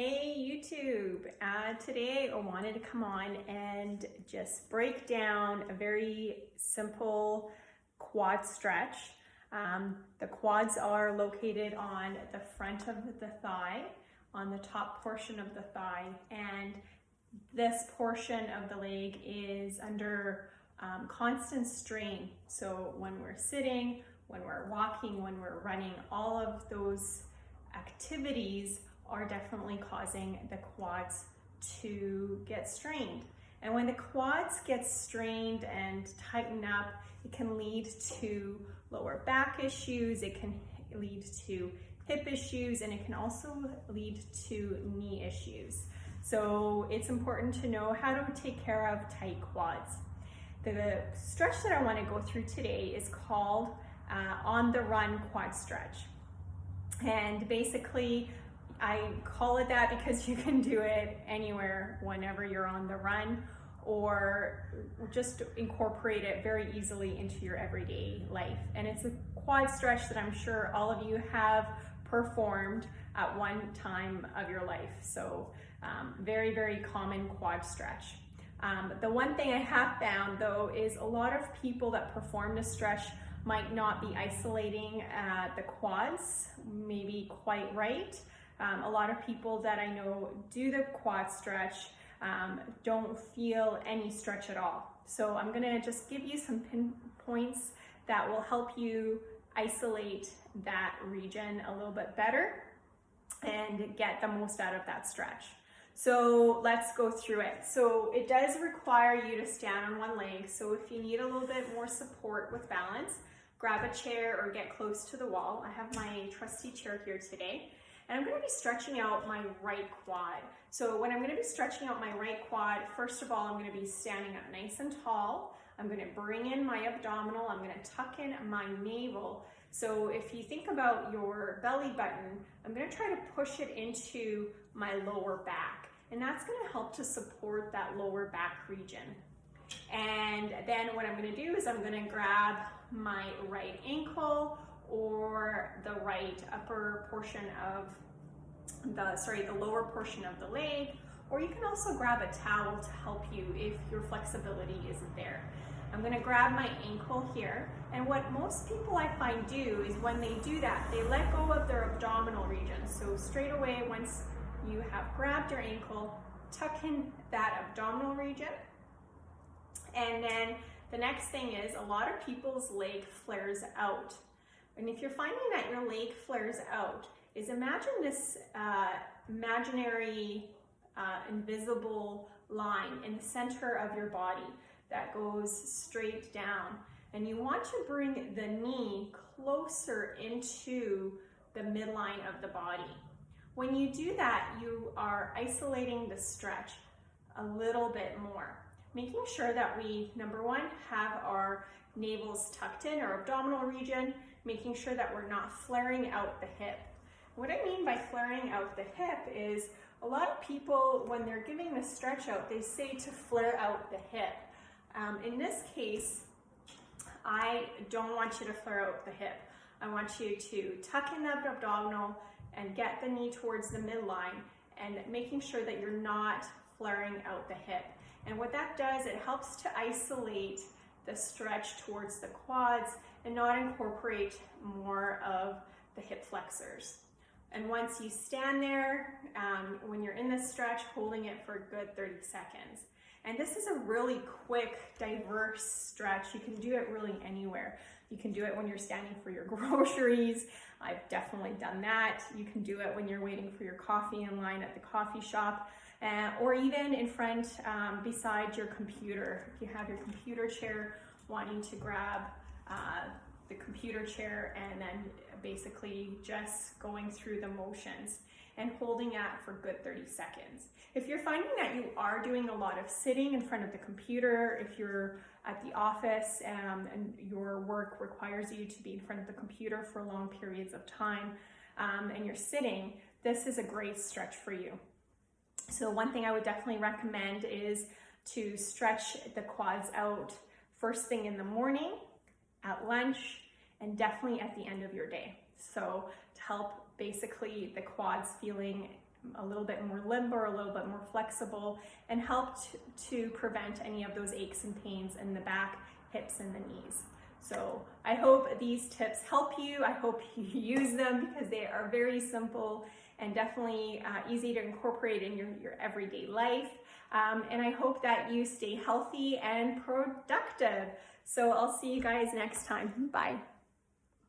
Hey YouTube, today I wanted to come on and just break down a very simple quad stretch. The quads are located on the front of the thigh, on the top portion of the thigh, and this portion of the leg is under constant strain. So when we're sitting, when we're walking, when we're running, all of those activities are definitely causing the quads to get strained. And when the quads get strained and tighten up, it can lead to lower back issues, it can lead to hip issues, and it can also lead to knee issues. So it's important to know how to take care of tight quads. The stretch that I want to go through today is called on the run quad stretch. And basically, I call it that because you can do it anywhere whenever you're on the run, or just incorporate it very easily into your everyday life. And it's a quad stretch that I'm sure all of you have performed at one time of your life. So very, very common quad stretch. The one thing I have found though is a lot of people that perform this stretch might not be isolating the quads maybe quite right. A lot of people that I know do the quad stretch don't feel any stretch at all. So I'm gonna just give you some pinpoints that will help you isolate that region a little bit better and get the most out of that stretch. So let's go through it. So it does require you to stand on one leg. So if you need a little bit more support with balance, grab a chair or get close to the wall. I have my trusty chair here today. And I'm going to be stretching out my right quad. So when I'm going to be stretching out my right quad, first of all, I'm going to be standing up nice and tall. I'm going to bring in my abdominal. I'm going to tuck in my navel. So if you think about your belly button, I'm going to try to push it into my lower back. And that's going to help to support that lower back region. And then what I'm going to do is I'm going to grab my right ankle or the right upper portion of the lower portion of the leg, or you can also grab a towel to help you if your flexibility isn't there. I'm going to grab my ankle here, and what most people I find do is when they do that, they let go of their abdominal region. So straight away, once you have grabbed your ankle, tuck in that abdominal region, and then the next thing is a lot of people's leg flares out. And if you're finding that your leg flares out, is imagine this imaginary invisible line in the center of your body that goes straight down. And you want to bring the knee closer into the midline of the body. When you do that, you are isolating the stretch a little bit more, making sure that we, number one, have our navels tucked in, our abdominal region, making sure that we're not flaring out the hip. What I mean by flaring out the hip is a lot of people, when they're giving the stretch out, they say to flare out the hip. In this case, I don't want you to flare out the hip. I want you to tuck in that abdominal and get the knee towards the midline and making sure that you're not flaring out the hip. And what that does, it helps to isolate the stretch towards the quads and not incorporate more of the hip flexors. And once you stand there, when you're in this stretch, holding it for a good 30 seconds. And this is a really quick, diverse stretch. You can do it really anywhere. You can do it when you're standing for your groceries. I've definitely done that. You can do it when you're waiting for your coffee in line at the coffee shop. Or even in front, beside your computer. If you have your computer chair, wanting to grab the computer chair and then basically just going through the motions and holding that for good 30 seconds. If you're finding that you are doing a lot of sitting in front of the computer, if you're at the office and your work requires you to be in front of the computer for long periods of time and you're sitting, this is a great stretch for you. So one thing I would definitely recommend is to stretch the quads out first thing in the morning, at lunch, and definitely at the end of your day. So to help basically the quads feeling a little bit more limber, a little bit more flexible, and help to prevent any of those aches and pains in the back, hips, and the knees. So I hope these tips help you. I hope you use them because they are very simple and definitely easy to incorporate in your everyday life. And I hope that you stay healthy and productive. So I'll see you guys next time. Bye.